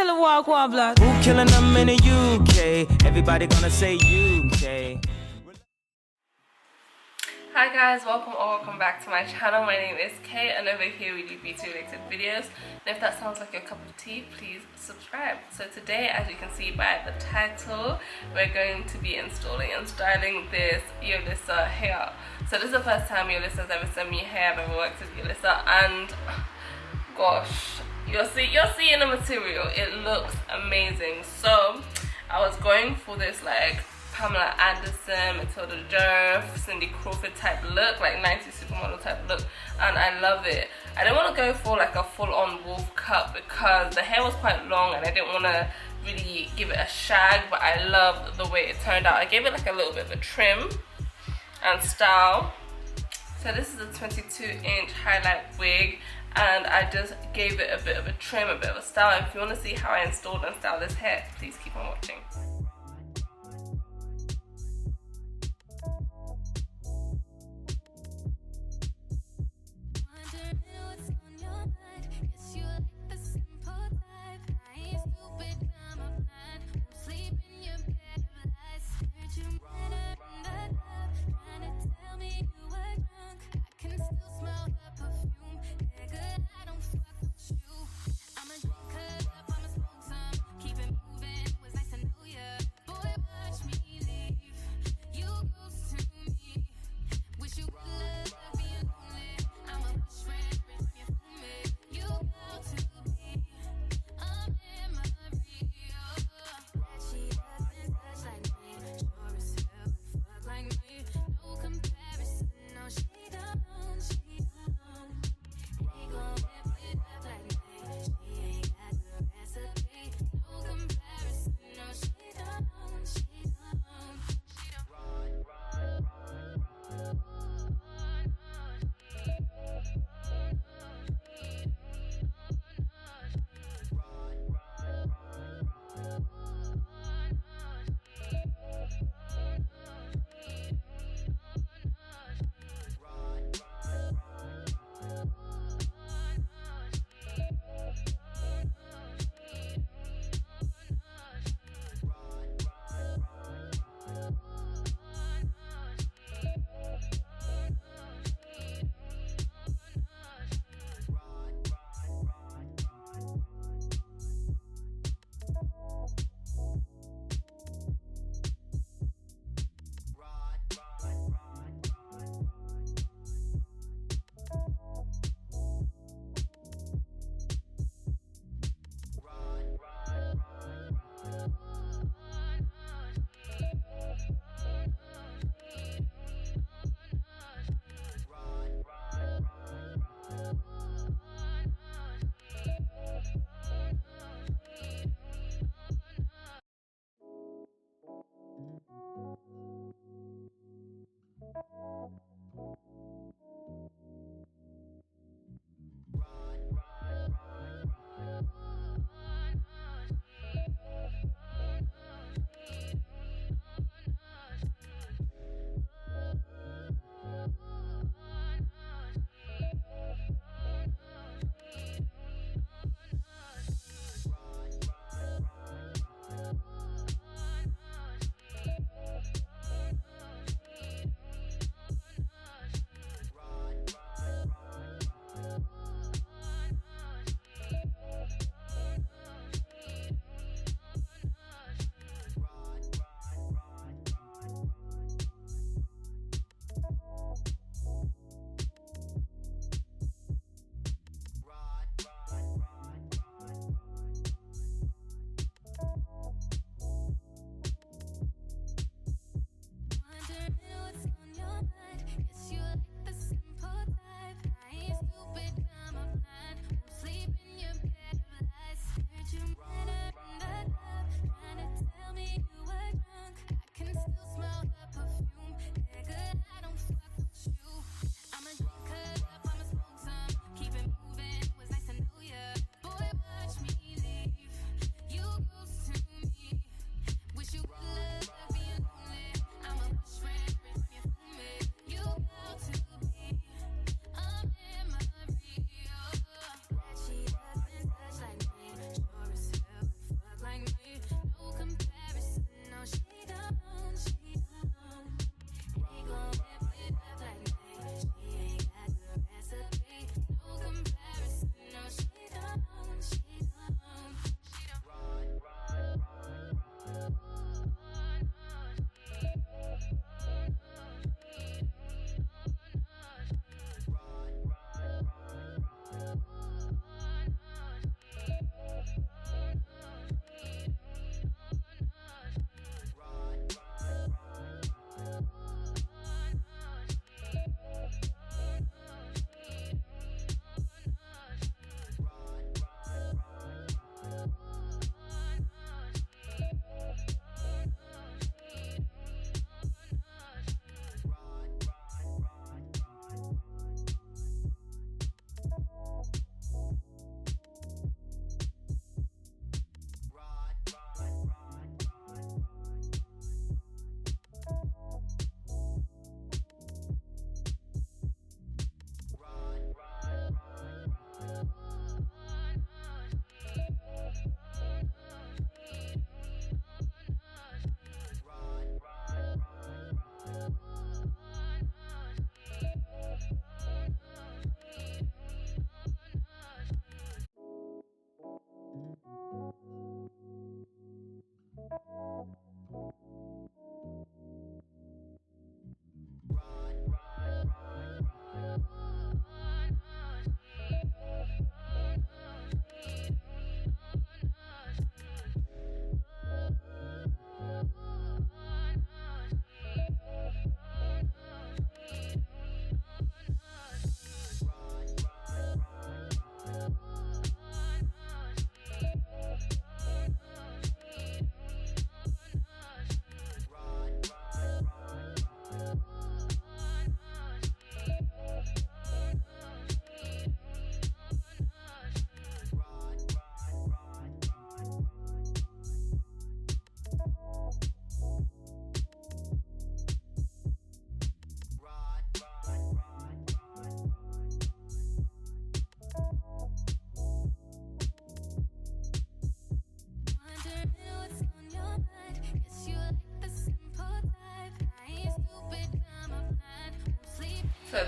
Tell her walk, blood. Who killing them in the UK? Everybody gonna say UK. Hi guys, welcome or welcome back to my channel. My name is Kay and over here we do beauty related videos, and if that sounds like your cup of tea, please subscribe. So today, as you can see by the title, we're going to be installing and styling this Yolissa hair. So this is the first time Yolissa's ever sent me hair. I've ever worked with Yolissa, and gosh, you're seeing the material. It looks amazing. So I was going for this like Pamela Anderson, Matilda Jerf, Cindy Crawford type look, like 90s supermodel type look, and I love it. I didn't want to go for like a full-on wolf cut because the hair was quite long and I didn't want to really give it a shag, but I loved the way it turned out. I gave it like a little bit of a trim and style. So this is a 22-inch highlight wig, and I just gave it a bit of a trim, a bit of a style. If you want to see how I installed and styled this hair, please keep on watching.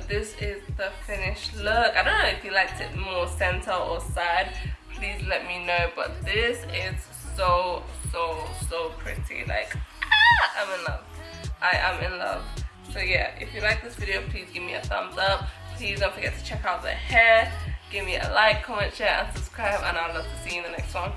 but this is the finished look. I don't know if you liked it more center or side, please let me know, but this is so pretty. Like, I'm in love. I am in love. So yeah, if you like this video, please give me a thumbs up. Please don't forget to check out the hair. Give me a like, comment, share, and subscribe, and I'd love to see you in the next one.